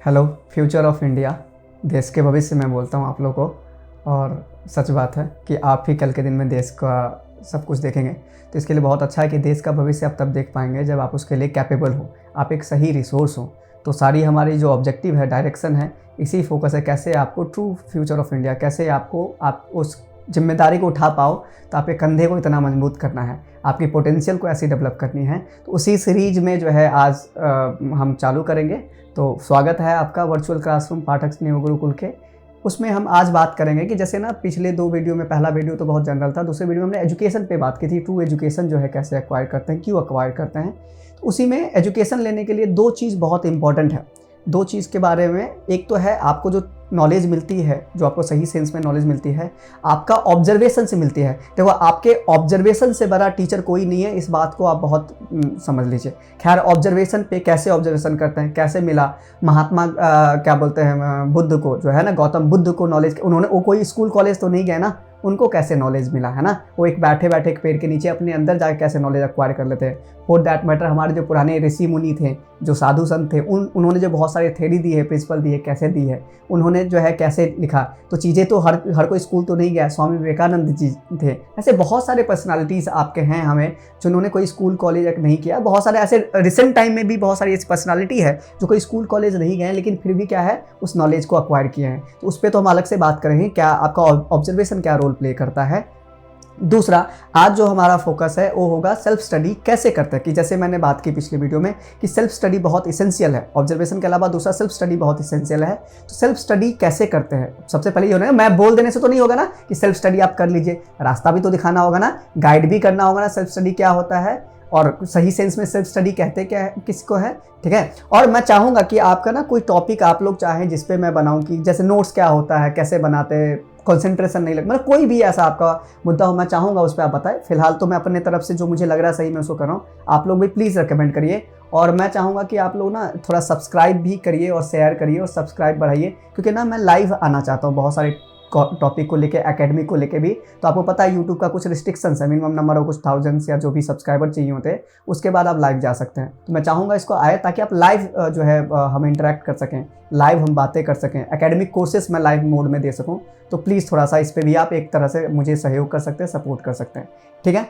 Hello future of India, देश के भविष्य में बोलता हूँ आप लोगों को। और सच बात है कि आप ही कल के दिन में देश का सब कुछ देखेंगे। तो इसके लिए बहुत अच्छा है कि देश का भविष्य आप तब देख पाएंगे जब आप उसके लिए कैपेबल हो, आप एक सही रिसोर्स हो। तो सारी हमारी जो ऑब्जेक्टिव है, डायरेक्शन है, इसी फोकस है कैसे आपको ट्रू फ्यूचर ऑफ इंडिया, कैसे आप उस जिम्मेदारी को उठा पाओ। तो आपके कंधे को इतना मजबूत करना है, आपकी पोटेंशियल को ऐसी डेवलप करनी है। तो उसी सीरीज में जो है आज हम चालू करेंगे। तो स्वागत है आपका वर्चुअल क्लासरूम पाठक स्नेह गुरुकुल के। उसमें हम आज बात करेंगे कि जैसे ना पिछले 2 वीडियो में, पहला वीडियो तो बहुत जनरल था, दूसरे वीडियो में हमने एजुकेशन पे बात की थी। ट्रू एजुकेशन जो है कैसे एक्वायर करते हैं, क्यों एक्वायर करते हैं। तो उसी में एजुकेशन लेने के लिए 2 चीज़ बहुत इंपॉर्टेंट है। 2 चीज़ के बारे में, एक तो है आपको जो नॉलेज मिलती है, जो आपको सही सेंस में नॉलेज मिलती है, आपका ऑब्जर्वेशन से मिलती है। देखो, आपके ऑब्जर्वेशन से बड़ा टीचर कोई नहीं है, इस बात को आप बहुत समझ लीजिए। खैर, ऑब्जर्वेशन पे कैसे ऑब्जर्वेशन करते हैं, कैसे मिला महात्मा क्या बोलते हैं बुद्ध को, जो है ना गौतम बुद्ध को नॉलेज, उन्होंने वो कोई स्कूल कॉलेज तो नहीं गए ना, उनको कैसे नॉलेज मिला, है ना। वो एक बैठे बैठे एक पेड़ के नीचे अपने अंदर जाकर कैसे नॉलेज एक्वायर कर लेते हैं। फॉर दैट मैटर हमारे जो पुराने ऋषि मुनि थे, जो साधु संत थे, उन्होंने जो बहुत सारे थ्योरी दी है, प्रिंसिपल दी है, कैसे दी है, उन्होंने जो है कैसे लिखा। तो चीज़ें तो हर कोई स्कूल तो नहीं गया। स्वामी विवेकानंद जी थे, ऐसे बहुत सारे पर्सनालिटीज़ आपके हैं हमें, जिन्होंने कोई स्कूल कॉलेज नहीं किया। बहुत सारे ऐसे रिसेंट टाइम में भी बहुत सारी ऐसी पर्सनालिटी है जो कोई स्कूल कॉलेज नहीं गए, लेकिन फिर भी क्या है, उस नॉलेज को अक्वायर किए हैं। तो उस पर तो हम अलग से बात करेंगे, क्या आपका ऑब्जर्वेशन क्या रोल प्ले करता है। दूसरा, आज जो हमारा फोकस है वो होगा सेल्फ स्टडी कैसे करते हैं। कि जैसे मैंने बात की पिछले वीडियो में कि सेल्फ स्टडी बहुत इसेंशियल है, ऑब्जर्वेशन के अलावा दूसरा सेल्फ स्टडी बहुत इसेंशियल है। तो सेल्फ स्टडी कैसे करते हैं, सबसे पहले ये होना है, मैं बोल देने से तो नहीं होगा ना कि सेल्फ स्टडी आप कर लीजिए, रास्ता भी तो दिखाना होगा ना, गाइड भी करना होगा ना सेल्फ स्टडी क्या होता है और सही सेंस में सेल्फ स्टडी कहते क्या है, किसको है, ठीक है। और मैं चाहूँगा कि आपका ना कोई टॉपिक आप लोग चाहें जिस पे मैं बनाऊँ, कि जैसे नोट्स क्या होता है, कैसे बनाते हैं, कंसंट्रेशन नहीं लगता, मतलब कोई भी ऐसा आपका मुद्दा हो, मैं चाहूँगा उस पर आप बताएं। फिलहाल तो मैं अपने तरफ से जो मुझे लग रहा है सही मैं उसको कर रहा हूँ, आप लोग भी प्लीज़ रिकमेंड करिए। और मैं चाहूँगा कि आप लोग ना थोड़ा सब्सक्राइब भी करिए और शेयर करिए और सब्सक्राइब बढ़ाइए, क्योंकि ना मैं लाइव आना चाहता हूँ बहुत सारे टॉपिक को लेके, एकेडमिक को लेके भी। तो आपको पता है यूट्यूब का कुछ रिस्ट्रिक्शंस है, मिनिमम नंबर ऑफ कुछ थाउजेंड्स या जो भी सब्सक्राइबर चाहिए होते हैं, उसके बाद आप लाइव जा सकते हैं। तो मैं चाहूँगा इसको आए ताकि आप लाइव जो है हम इंटरेक्ट कर सकें, लाइव हम बातें कर सकें, एकेडमिक कोर्सेस मैं लाइव मोड में दे सकूँ। तो प्लीज़ थोड़ा सा इस पर भी आप एक तरह से मुझे सहयोग कर सकते हैं, सपोर्ट कर सकते हैं, ठीक है।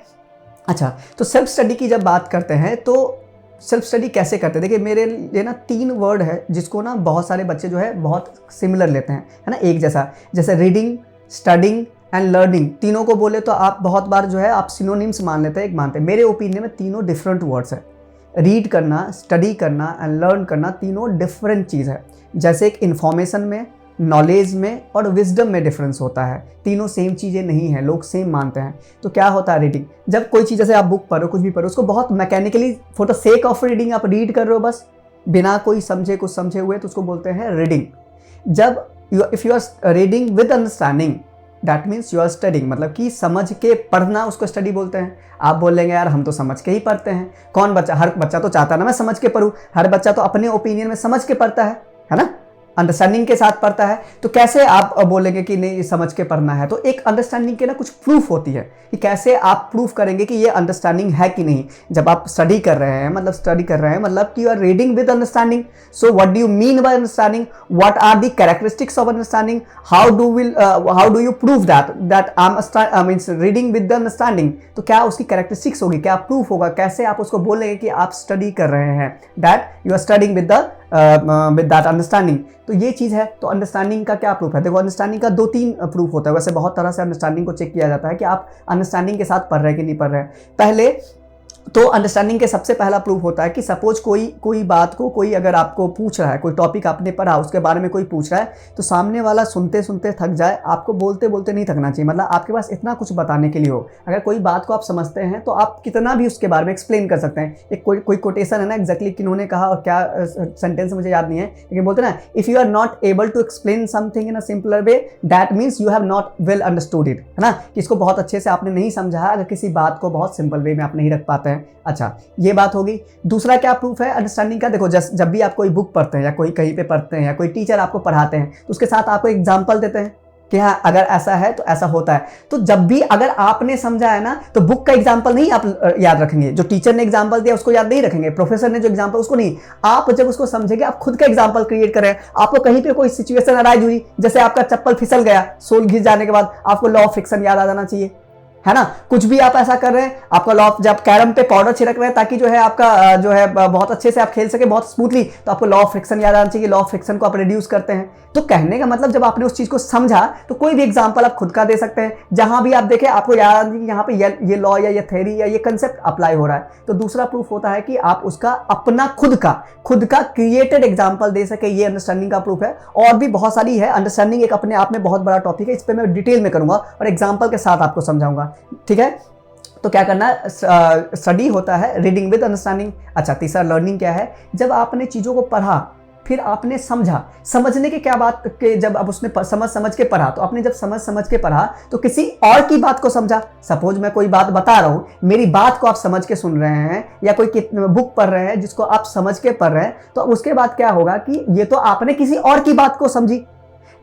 अच्छा, तो सेल्फ स्टडी की जब बात करते हैं तो सेल्फ स्टडी कैसे करते हैं। देखिए, मेरे लिए ना 3 वर्ड है जिसको ना बहुत सारे बच्चे जो है बहुत सिमिलर लेते हैं, है ना, एक जैसा। जैसे रीडिंग, स्टडिंग एंड लर्निंग, तीनों को बोले तो आप बहुत बार जो है आप सिनोनिम्स मान लेते हैं, एक मानते हैं। मेरे ओपिनियन में तीनों डिफरेंट वर्ड्स है। रीड करना, स्टडी करना एंड लर्न करना, तीनों डिफरेंट चीज़ है। जैसे एक इन्फॉर्मेशन में, नॉलेज में और विजडम में डिफरेंस होता है, तीनों सेम चीज़ें नहीं हैं, लोग सेम मानते हैं। तो क्या होता है रीडिंग, जब कोई चीज़ जैसे आप बुक पढ़ो, कुछ भी पढ़ो, उसको बहुत mechanically for the sake of reading आप रीड कर रहे हो बस, बिना कोई समझे, कुछ समझे हुए, तो उसको बोलते हैं रीडिंग। जब if you are reading with understanding, that means you are studying, मतलब कि समझ के पढ़ना, उसको स्टडी बोलते हैं। आप बोलेंगे यार हम तो समझ के ही पढ़ते हैं। कौन बच्चा, हर बच्चा तो चाहता है ना मैं समझ के पढूं, हर बच्चा तो अपने ओपिनियन में समझ के पढ़ता है ना, अंडरस्टैंडिंग के साथ पढ़ता है। तो कैसे आप बोलेंगे कि नहीं समझ के पढ़ना है। तो एक अंडरस्टैंडिंग के ना कुछ प्रूफ होती है कि कैसे आप प्रूफ करेंगे कि ये अंडरस्टैंडिंग है कि नहीं। जब आप स्टडी कर रहे हैं, मतलब कि you are reading with understanding. So what do you mean by understanding, what are the characteristics of understanding, how do you prove that I means reading with understanding. तो क्या उसकी कैरेक्टरिस्टिक्स होगी, क्या प्रूफ होगा, कैसे आप उसको बोलेंगे कि आप स्टडी कर रहे हैं, that you are studying with that understanding. तो ये चीज़ है। तो अंडरस्टैंडिंग का क्या प्रूफ है, देखो अंडरस्टैंडिंग का 2-3 प्रूफ होता है। वैसे बहुत तरह से अंडरस्टैंडिंग को चेक किया जाता है कि आप अंडरस्टैंडिंग के साथ पढ़ रहे हैं कि नहीं पढ़ रहे हैं। पहले तो अंडरस्टैंडिंग के सबसे पहला प्रूफ होता है कि सपोज कोई बात को कोई अगर आपको पूछ रहा है, कोई टॉपिक आपने पढ़ा उसके बारे में कोई पूछ रहा है, तो सामने वाला सुनते सुनते थक जाए, आपको बोलते बोलते नहीं थकना चाहिए। मतलब आपके पास इतना कुछ बताने के लिए हो। अगर कोई बात को आप समझते हैं तो आप कितना भी उसके बारे में एक्सप्लेन कर सकते हैं। एक कोई कोटेशन है ना, एग्जैक्टली किन्होंने कहा और क्या सेंटेंस मुझे याद नहीं है, लेकिन बोलते ना, if you are not able to explain something in a simpler way, that means you have not well understood it, है ना, कि इसको बहुत अच्छे से आपने नहीं समझा है, अगर किसी बात को बहुत सिंपल वे में आप नहीं रख पाते हैं। अच्छा, ये बात होगी। दूसरा क्या प्रूफ है अंडरस्टैंडिंग का, देखो जब भी आप कोई बुक पढ़ते हैं या कोई कहीं पे पढ़ते हैं या कोई टीचर आपको पढ़ाते हैं तो उसके साथ आपको एग्जाम्पल देते हैं। कि हाँ अगर ऐसा है तो ऐसा होता है। तो जब भी अगर आपने समझा है ना, तो बुक का एग्जाम्पल नहीं आप याद रखेंगे, जो टीचर ने एग्जाम्पल दिया उसको याद नहीं रखेंगे, प्रोफेसर ने जो एग्जाम्पल उसको नहीं। आप जब उसको समझेंगे आप खुद का एग्जाम्पल क्रिएट करें। आपको कहीं पे कोई सिचुएशन अराइज हुई, जैसे आपका चप्पल फिसल गया, सोल घिस जाने के बाद आपको लॉ ऑफ फ्रिक्शन याद आ जाना चाहिए, है ना। कुछ भी आप ऐसा कर रहे हैं, आपका लॉ ऑफ, जब कैरम पे पाउडर छिड़क रहे हैं ताकि जो है आपका जो है बहुत अच्छे से आप खेल सके बहुत स्मूथली, तो आपको लॉ ऑफ फ्रिक्शन याद आना चाहिए। लॉ ऑफ फ्रिक्शन को आप रिड्यूस करते हैं। तो कहने का मतलब जब आपने उस चीज को समझा तो कोई भी एग्जांपल आप खुद का दे सकते हैं। जहां भी आप देखें आपको याद आना चाहिए यहाँ पे ये लॉ या ये थ्योरी या ये कंसेप्ट अप्लाई हो रहा है। तो दूसरा प्रूफ होता है कि आप उसका अपना खुद का क्रिएटेड एग्जाम्पल दे सके, ये अंडरस्टैंडिंग का प्रूफ है। और भी बहुत सारी है। अंडरस्टैंडिंग एक अपने आप में बहुत बड़ा टॉपिक है, इस पर मैं डिटेल में करूंगा और एग्जाम्पल के साथ आपको समझाऊंगा, ठीक है। तो क्या करना है, स्टडी होता है रीडिंग विद अंडरस्टैंडिंग। अच्छा, तीसरा लर्निंग क्या है, जब आपने चीज़ों को पढ़ा फिर आपने समझा। समझने की क्या बात के, जब अब उसने समझ के पढ़ा, तो आपने जब समझ के पढ़ा तो किसी और की बात को समझा। सपोज मैं कोई बात बता रहा हूँ, मेरी बात को आप समझ के सुन रहे हैं, या कोई बुक पढ़ रहे हैं जिसको आप समझ के पढ़ रहे हैं, तो उसके बाद क्या होगा कि ये तो आपने किसी और की बात को समझी।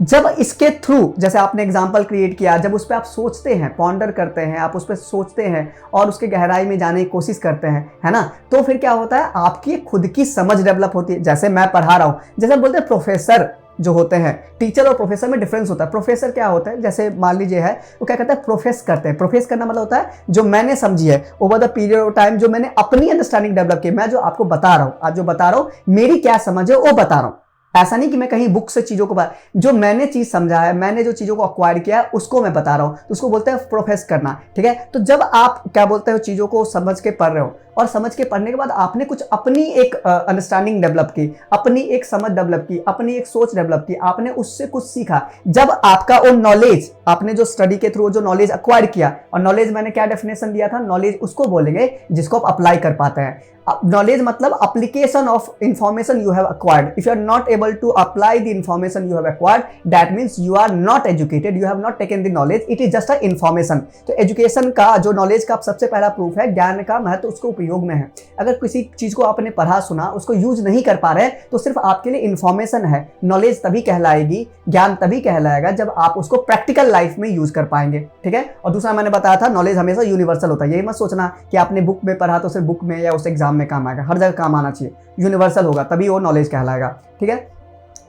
जब इसके थ्रू, जैसे आपने एग्जाम्पल क्रिएट किया, जब उस पर आप सोचते हैं, पॉन्डर करते हैं, आप उस पर सोचते हैं और उसके गहराई में जाने की कोशिश करते हैं, है ना, तो फिर क्या होता है, आपकी खुद की समझ डेवलप होती है। जैसे मैं पढ़ा रहा हूँ, जैसे बोलते हैं प्रोफेसर जो होते हैं, टीचर और प्रोफेसर में डिफरेंस होता है। प्रोफेसर क्या होता है, जैसे मान लीजिए है, वो क्या कहते हैं, प्रोफेस करते हैं। प्रोफेस करना मतलब होता है जो मैंने समझी है over the period of time, जो मैंने अपनी अंडरस्टैंडिंग डेवलप की। मैं जो आपको बता रहा हूँ, आज जो बता रहा हूँ, मेरी क्या समझ है वो बता रहा हूँ। ऐसा नहीं कि मैं कहीं बुक से चीजों को, जो मैंने चीज समझा है, मैंने जो चीजों को अक्वायर किया है उसको मैं बता रहा हूं, तो उसको बोलते हैं प्रोफेस करना, ठीक है। तो जब आप क्या बोलते हो, चीजों को समझ के पढ़ रहे हो, और समझ के पढ़ने के बाद आपने कुछ अपनी एक अंडरस्टैंडिंग डेवलप की, अपनी एक समझ डेवलप की, अपनी एक सोच डेवलप की, आपने उससे कुछ सीखा। जब आपका वो नॉलेज, आपने जो स्टडी के थ्रू जो नॉलेज अक्वायर किया, और नॉलेज मैंने क्या डेफिनेशन दिया था, नॉलेज उसको बोलेंगे जिसको आप अप्लाई कर पाते हैं। नॉलेज मतलब application of information you have acquired. If you are not able to apply the information you have acquired, that means you are not educated, you have not taken the knowledge, it is just a information. तो education का जो knowledge का सबसे पहला proof है, ज्ञान का महत्व उसको उपयोग में है। अगर किसी चीज को आपने पढ़ा सुना, उसको यूज नहीं कर पा रहे, तो सिर्फ आपके लिए इंफॉर्मेशन है। नॉलेज तभी कहलाएगी, ज्ञान तभी कहलाएगा जब आप उसको प्रैक्टिकल लाइफ में यूज कर पाएंगे, ठीक है। और दूसरा मैंने बताया था, नॉलेज हमेशा यूनिवर्सल होता है। यही मत सोचना कि आपने बुक में पढ़ा तो सिर्फ बुक में या उस एग्जाम में काम आएगा, हर जगह काम आना चाहिए, यूनिवर्सल होगा तभी वो नॉलेज कहलाएगा, ठीक है।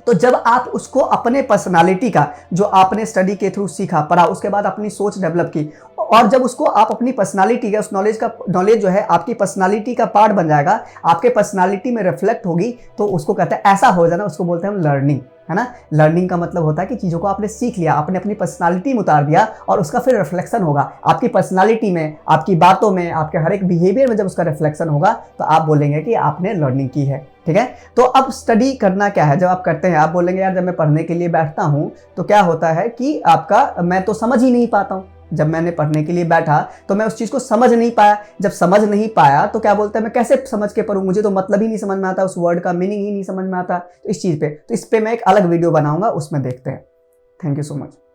तो जब आप उसको अपने पर्सनालिटी का, जो आपने स्टडी के थ्रू सीखा, पढ़ा, उसके बाद अपनी सोच डेवलप की, और जब उसको आप अपनी पर्सनालिटी का, उस नॉलेज जो है आपकी पर्सनालिटी का पार्ट बन जाएगा, आपके पर्सनालिटी में रिफ्लेक्ट होगी, तो उसको कहते हैं, ऐसा हो जाना, उसको बोलते हैं हम लर्निंग, है ना। लर्निंग का मतलब होता है कि चीज़ों को आपने सीख लिया, आपने अपनी पर्सनालिटी में उतार दिया, और उसका फिर रिफ्लेक्शन होगा आपकी पर्सनालिटी में, आपकी बातों में, आपके हर एक बिहेवियर में। जब उसका रिफ्लेक्शन होगा तो आप बोलेंगे कि आपने लर्निंग की है, ठीक है। तो अब स्टडी करना क्या है, जब आप करते हैं, आप बोलेंगे यार जब मैं पढ़ने के लिए बैठता हूँ तो क्या होता है कि आपका, मैं तो समझ ही नहीं पाता हूँ। जब मैंने पढ़ने के लिए बैठा तो मैं उस चीज़ को समझ नहीं पाया। जब समझ नहीं पाया तो क्या बोलते हैं, मैं कैसे समझ के पढ़ूँ, मुझे तो मतलब ही नहीं समझ में आता, उस वर्ड का मीनिंग ही नहीं समझ में आता। तो इस चीज़ पे, तो इस पे मैं एक अलग वीडियो बनाऊंगा, उसमें देखते हैं। Thank you so much.